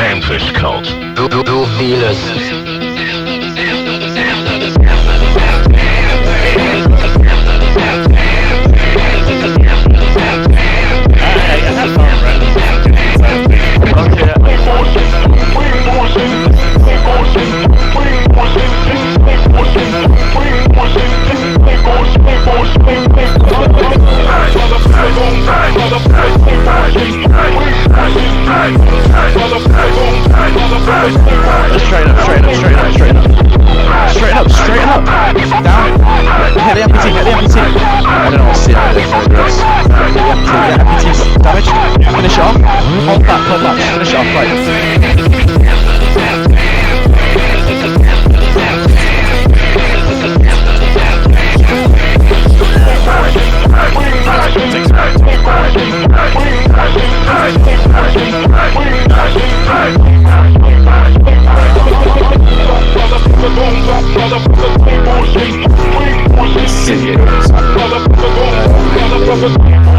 Panfish cult. Du vieles. Straight up. Down. Hit the amputee. I don't know what's the progress. Get amputee damage. Finish it off. Hold back. Finish it off, right. Motherfucker,